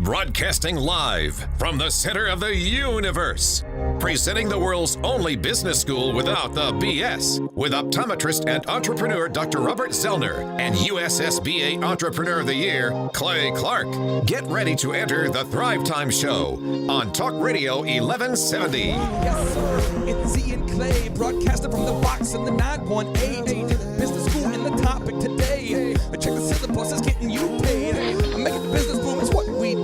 Broadcasting live from the center of the universe. Presenting the world's only business school without the BS. With optometrist and entrepreneur Dr. Robert Zellner and USSBA Entrepreneur of the Year, Clay Clark. Get ready to enter the Thrive Time Show on Talk Radio 1170. Yes, sir. It's Z and Clay, broadcasting from the box in the 918. Business school in the topic today. Check the syllabus, it's getting you paid. I'm making the business boom, it's what we do.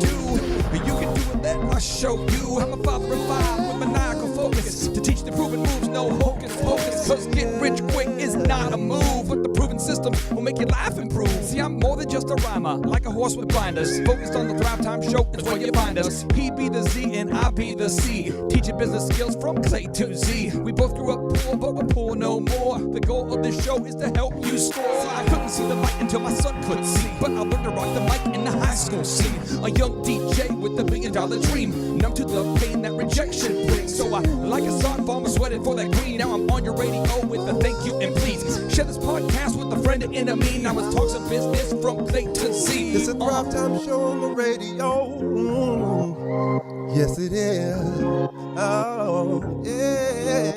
You can do it, let us show you. I'm a father of five with maniacal focus to teach the proven moves, no hocus pocus. Cause get rich quick is not a move, but the proven system will make your life improve. See, I'm more than just a rhymer, like a horse with blinders. Focused on the Thrive Time Show, that's where you find us. He be the Z and I be the C. Teaching business skills from Clay to Z. We both grew up poor, but we're poor no more. The goal of this show is to help you score. I couldn't see the light until my son could see, but I learned to rock the mic in the high school scene. A young DJ with a $1 billion dream, numb to the pain that rejection brings. So I, like a sod farmer, sweating for that green. Now I'm on your radio with a thank you and please. Share this podcast with a friend and enemy. Now it's talks of business from Clay to Z. It's a Thrive Time Show on the radio. Yes, it is. Oh, yeah.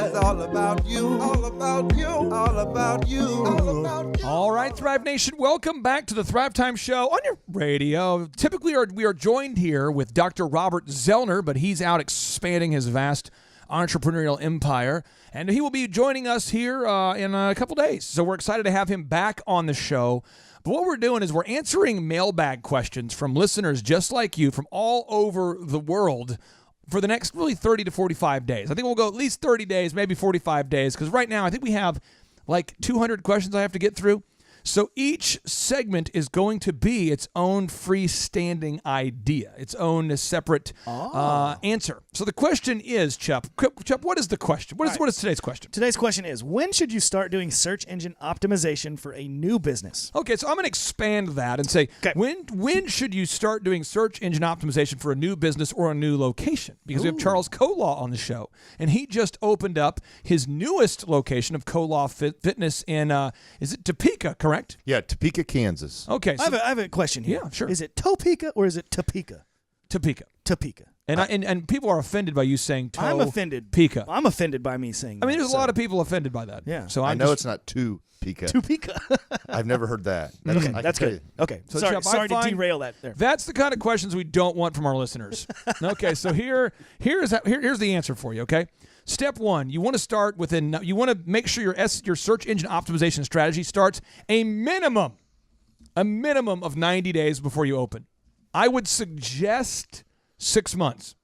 It's all about you. All about you. All about you. All about you. All right, Thrive Nation, welcome back to the Thrive Time Show on your radio. Typically, we are joined here with Dr. Robert Zellner, but he's out expanding his vast entrepreneurial empire, and he will be joining us here in a couple days. So we're excited to have him back on the show. But what we're doing is we're answering mailbag questions from listeners just like you from all over the world for the next really 30 to 45 days. I think we'll go at least 30 days, maybe 45 days, because right now I think we have like 200 questions I have to get through. So each segment is going to be its own freestanding idea, its own separate answer. So the question is, Chup, what is the question? What is today's question? Today's question is, when should you start doing search engine optimization for a new business? Okay, so I'm going to expand that and say, when should you start doing search engine optimization for a new business or a new location? Because we have Charles Kolaw on the show, and he just opened up his newest location of Kolaw Fitness in, is it Topeka, correct? Yeah, Topeka, Kansas. Okay. So, I have a question here. Yeah, sure. Is it Topeka or is it Topeka? Topeka. Topeka. And people are offended by you saying I'm offended. Pika. I'm offended by me saying that. I mean, there's a lot of people offended by that. Yeah. So I know it's not Topeka. Topeka. I've never heard that. Okay, that's good. Okay, So, sorry Chup, to derail that there. That's the kind of questions we don't want from our listeners. Okay, so here's the answer for you, okay? Step one, you want to start you want to make sure your search engine optimization strategy starts a minimum of 90 days before you open. I would suggest 6 months,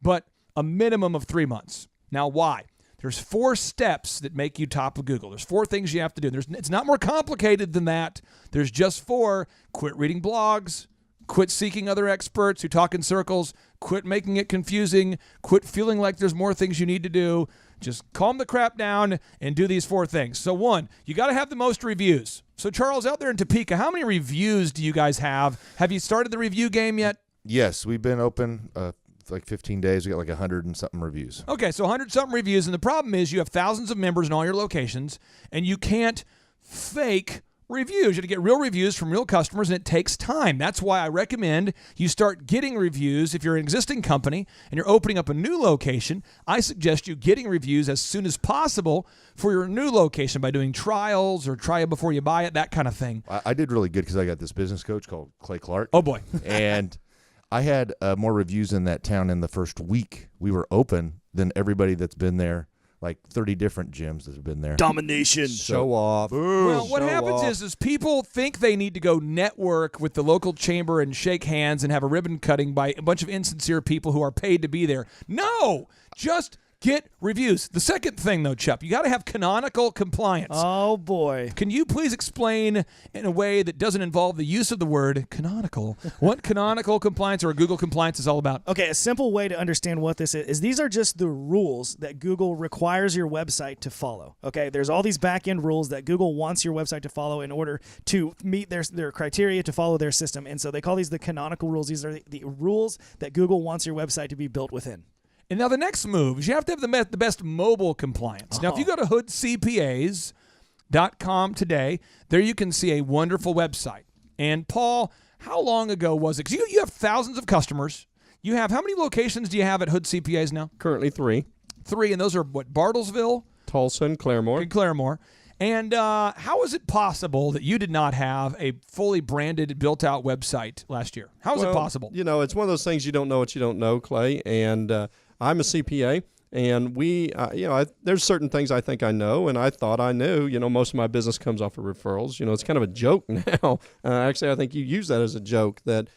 but a minimum of 3 months. Now, why? There's 4 steps that make you top of Google. There's 4 things you have to do. It's not more complicated than that. There's just 4. Quit reading blogs. Quit seeking other experts who talk in circles. Quit making it confusing. Quit feeling like there's more things you need to do. Just calm the crap down and do these 4 things. So 1, you got to have the most reviews. So Charles, out there in Topeka, how many reviews do you guys have? Have you started the review game yet? Yes, we've been open like 15 days. We got like 100 and something reviews. Okay, so 100-something reviews. And the problem is you have thousands of members in all your locations, and you can't fake reviews. You have to get real reviews from real customers, and it takes time. That's why I recommend you start getting reviews. If you're an existing company and you're opening up a new location, I suggest you getting reviews as soon as possible for your new location by doing trials or try it before you buy it, that kind of thing. I did really good because I got this business coach called Clay Clark. Oh, boy. And I had more reviews in that town in the first week we were open than everybody that's been there. Like 30 different gyms that have been there. Domination. Show off. Boom. Well, what happens is people think they need to go network with the local chamber and shake hands and have a ribbon cutting by a bunch of insincere people who are paid to be there. No, just get reviews. The second thing, though, Chup, you got to have canonical compliance. Oh, boy. Can you please explain in a way that doesn't involve the use of the word canonical what canonical compliance or Google compliance is all about? Okay, a simple way to understand what this is these are just the rules that Google requires your website to follow. Okay, there's all these back-end rules that Google wants your website to follow in order to meet their criteria to follow their system. And so they call these the canonical rules. These are the rules that Google wants your website to be built within. And now the next move is you have to have the best mobile compliance. Now, if you go to hoodcpas.com today, there you can see a wonderful website. And Paul, how long ago was it? Because you have thousands of customers. You have, how many locations do you have at Hood CPAs now? Currently 3. 3, and those are what, Bartlesville? Tulsa and Claremore. And Claremore. And how is it possible that you did not have a fully branded, built-out website last year? How is it possible? You know, it's one of those things you don't know what you don't know, Clay. And I'm a CPA, and there's certain things I think I know, and I thought I knew. You know, most of my business comes off of referrals. You know, it's kind of a joke now. Actually, I think you use that as a joke, that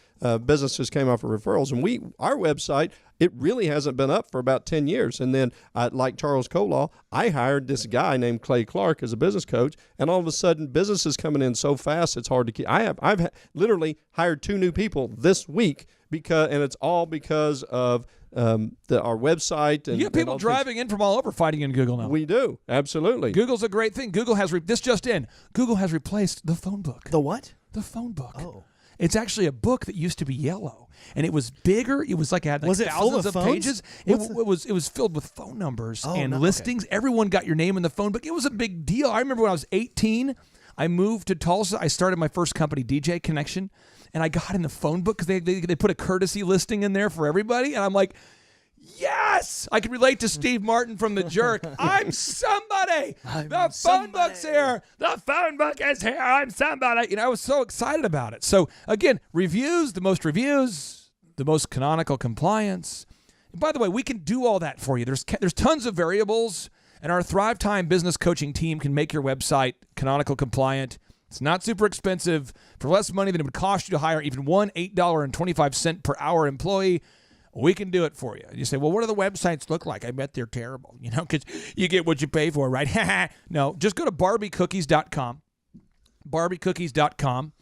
businesses came off of referrals. And our website, it really hasn't been up for about 10 years. And then, like Charles Colaw, I hired this guy named Clay Clark as a business coach, and all of a sudden, business is coming in so fast, it's hard to keep. I've literally hired 2 new people this week, and it's all because of our website. And you have people driving in from all over fighting in Google now. We do, absolutely. Google's a great thing. Google has this just in. Google has replaced the phone book. The what? The phone book. Oh. It's actually a book that used to be yellow, and it was bigger. It was like it had like was it thousands full of phones? pages. It was filled with phone numbers and listings. Okay. Everyone got your name in the phone book. It was a big deal. I remember when I was 18, I moved to Tulsa. I started my first company, DJ Connection, and I got in the phone book because they put a courtesy listing in there for everybody, and I'm like, yes, I can relate to Steve Martin from The Jerk. I'm somebody. The phone book's here. The phone book is here. I'm somebody. You know, I was so excited about it. So again, reviews, the most canonical compliance. And by the way, we can do all that for you. There's tons of variables, and our Thrive Time business coaching team can make your website canonical compliant. It's not super expensive. For less money than it would cost you to hire even one $8.25 per hour employee, we can do it for you. You say, well, what do the websites look like? I bet they're terrible, you know, because you get what you pay for, right? No, just go to barbiecookies.com. Barbiecookies.com.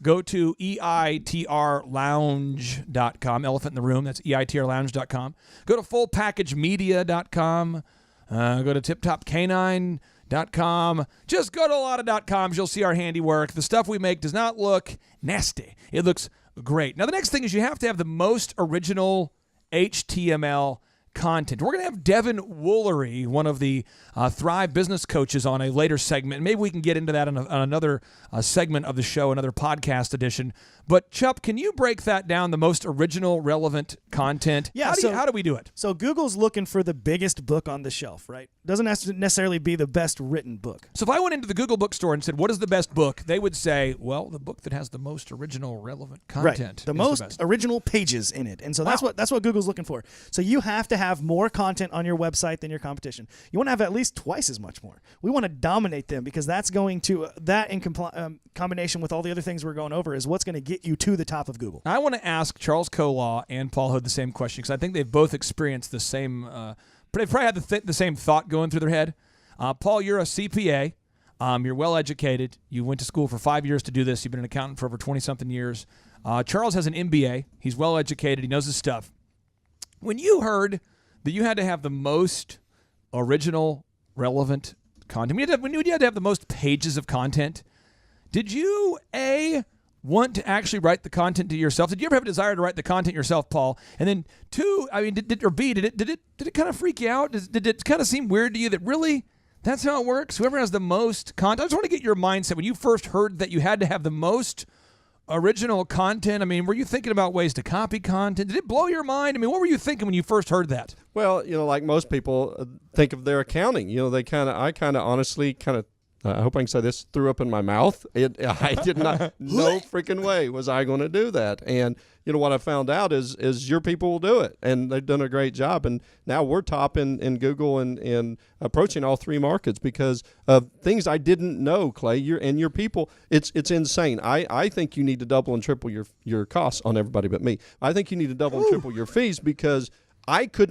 Go to eitrlounge.com. Elephant in the room. That's eitrlounge.com. Go to fullpackagemedia.com. Go to tiptopcanine.com. Just go to a lot of .coms. You'll see our handiwork. The stuff we make does not look nasty. It looks great. Now, the next thing is you have to have the most original HTML content. We're going to have Devin Woolery, one of the Thrive business coaches, on a later segment. Maybe we can get into that on another segment of the show, another podcast edition. But, Chup, can you break that down, the most original, relevant content? Yeah. How do we do it? So Google's looking for the biggest book on the shelf, right? Doesn't have to necessarily be the best written book. So if I went into the Google bookstore and said, what is the best book? They would say, well, the book that has the most original, relevant content. Right. The is most the best. original pages in it. And so that's what Google's looking for. So you have to have more content on your website than your competition. You want to have at least twice as much more. We want to dominate them, because that's going to, that in combination with all the other things we're going over, is what's going to get you to the top of Google. I want to ask Charles Colaw and Paul Hood the same question, because I think they've both experienced the same, they've probably had the same thought going through their head. Paul, you're a CPA. You're well-educated. You went to school for 5 years to do this. You've been an accountant for over 20-something years. Charles has an MBA. He's well-educated. He knows his stuff. When you heard that you had to have the most original, relevant content, when you had to have the most pages of content, did you, A, want to actually write the content to yourself? Did you ever have a desire to write the content yourself, Paul? And then 2, I mean, did it kind of freak you out? Did it kind of seem weird to you that really that's how it works? Whoever has the most content. I just want to get your mindset when you first heard that you had to have the most original content. I mean, were you thinking about ways to copy content? Did it blow your mind? I mean, what were you thinking when you first heard that? Well, you know, like most people think of their accounting. You know, I kind of honestly I hope I can say this, threw up in my mouth. I did not, no freaking way was I going to do that. And, you know, what I found out is your people will do it. And they've done a great job. And now we're top in Google and approaching all 3 markets because of things I didn't know, Clay. Your people, it's insane. I think you need to double and triple your costs on everybody but me. I think you need to double and triple your fees, because I could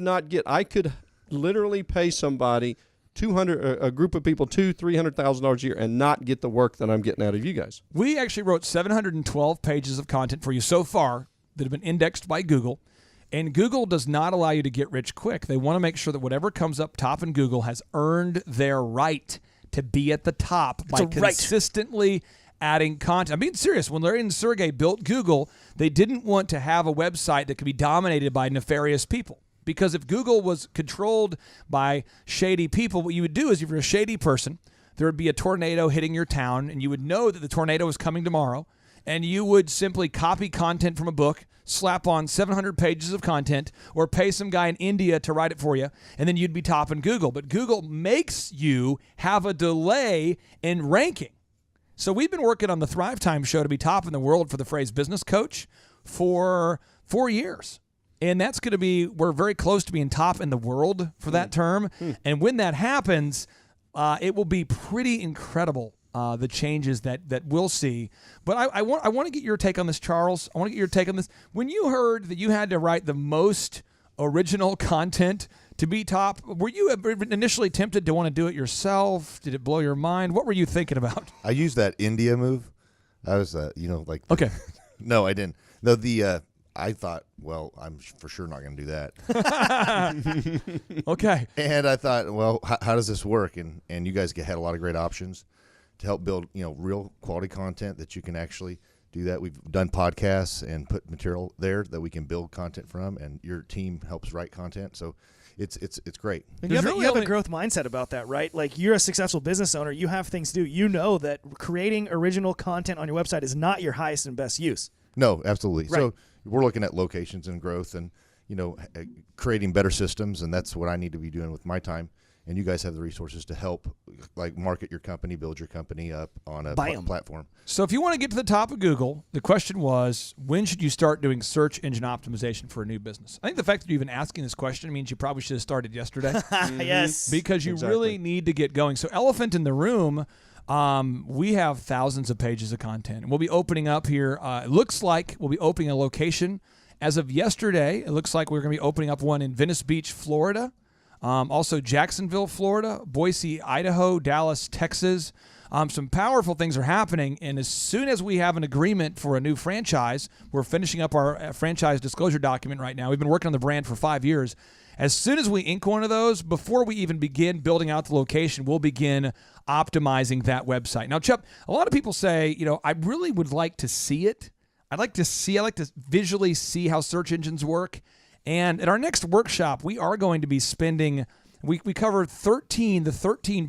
literally pay somebody a group of people $200,000-$300,000 a year and not get the work that I'm getting out of you guys. We actually wrote 712 pages of content for you so far that have been indexed by Google, and Google does not allow you to get rich quick. They want to make sure that whatever comes up top in Google has earned their right to be at the top by consistently adding content. I'm being serious. When Larry and Sergey built Google, they didn't want to have a website that could be dominated by nefarious people. Because if Google was controlled by shady people, what you would do is, if you're a shady person, there would be a tornado hitting your town, and you would know that the tornado was coming tomorrow, and you would simply copy content from a book, slap on 700 pages of content, or pay some guy in India to write it for you, and then you'd be top in Google. But Google makes you have a delay in ranking. So we've been working on the Thrive Time show to be top in the world for the phrase business coach for 4 years. And that's going to be, we're very close to being top in the world for that term. And when that happens, it will be pretty incredible, the changes that we'll see. But I want to get your take on this, Charles. I want to get your take on this. When you heard that you had to write the most original content to be top, were you initially tempted to want to do it yourself? Did it blow your mind? What were you thinking about? I used that India move. I was, like. Okay. No, I didn't. No, I thought, well, I'm for sure not going to do that. Okay. And I thought, well, how does this work? And you guys had a lot of great options to help build, real quality content that you can actually do that. We've done podcasts and put material there that we can build content from, and your team helps write content. So it's great. And you have a growth mindset about that, right? Like, you're a successful business owner. You have things to do. You know that creating original content on your website is not your highest and best use. No, absolutely. Right. So we're looking at locations and growth and, creating better systems, and that's what I need to be doing with my time. And you guys have the resources to help, like, market your company, build your company up on a platform. So if you want to get to the top of Google, the question was, when should you start doing search engine optimization for a new business? I think the fact that you're even asking this question means you probably should have started yesterday. Yes. Because you really need to get going. So elephant in the room, we have thousands of pages of content. And we'll be opening up here. It looks like we'll be opening a location. As of yesterday, it looks like we're going to be opening up one in Venice Beach, Florida. Also Jacksonville, Florida, Boise, Idaho, Dallas, Texas. Some powerful things are happening, and as soon as we have an agreement for a new franchise, we're finishing up our franchise disclosure document right now. We've been working on the brand for 5 years. As soon as we ink one of those, before we even begin building out the location, we'll begin optimizing that website. Now, Chuck, a lot of people say, I really would like to see it. I like to visually see how search engines work. And at our next workshop, we are going to be spending, we cover 13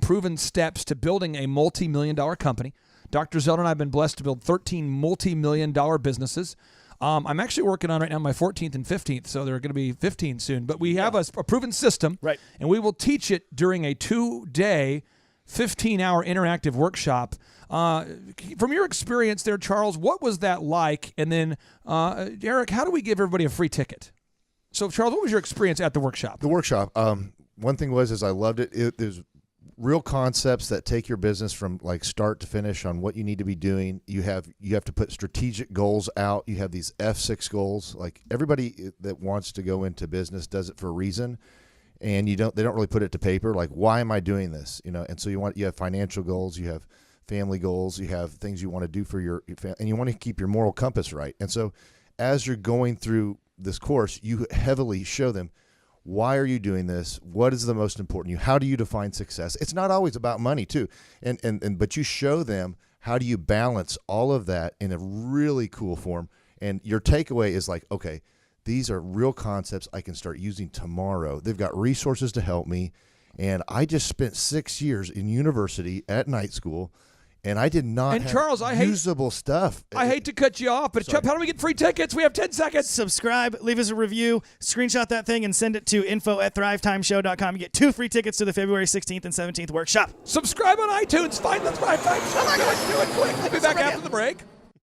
proven steps to building a multi-million-dollar company. Dr. Zeldner and I have been blessed to build 13 multi-million-dollar businesses. I'm actually working on right now my 14th and 15th, so there are going to be 15 soon. But we have a proven system, right? And we will teach it during a 2-day, 15-hour interactive workshop. From your experience there, Charles, what was that like? And then, Eric, how do we give everybody a free ticket? So, Charles, what was your experience at the workshop? The workshop, one thing is I loved it. There's real concepts that take your business from like start to finish on what you need to be doing. You have to put strategic goals out. You have these F6 goals. Like, everybody that wants to go into business does it for a reason, and they don't really put it to paper. Like, why am I doing this? And so you have financial goals, you have family goals, you have things you want to do for your family, and you want to keep your moral compass right. And so as you're going through this course, you heavily show them, why are you doing this? What is the most important to you? How do you define success? It's not always about money too. But you show them, how do you balance all of that in a really cool form? And your takeaway is like, okay, these are real concepts I can start using tomorrow. They've got resources to help me. And I just spent 6 years in university at night school, and I did not have Charles, usable stuff. I hate to cut you off, but Chuck, how do we get free tickets? We have 10 seconds. Subscribe, leave us a review, screenshot that thing, and send it to info@thrivetimeshow.com. You get 2 free tickets to the February 16th and 17th workshop. Subscribe on iTunes. Find the Thrive Time Show. Oh my gosh, do it quick. We'll be back after the break.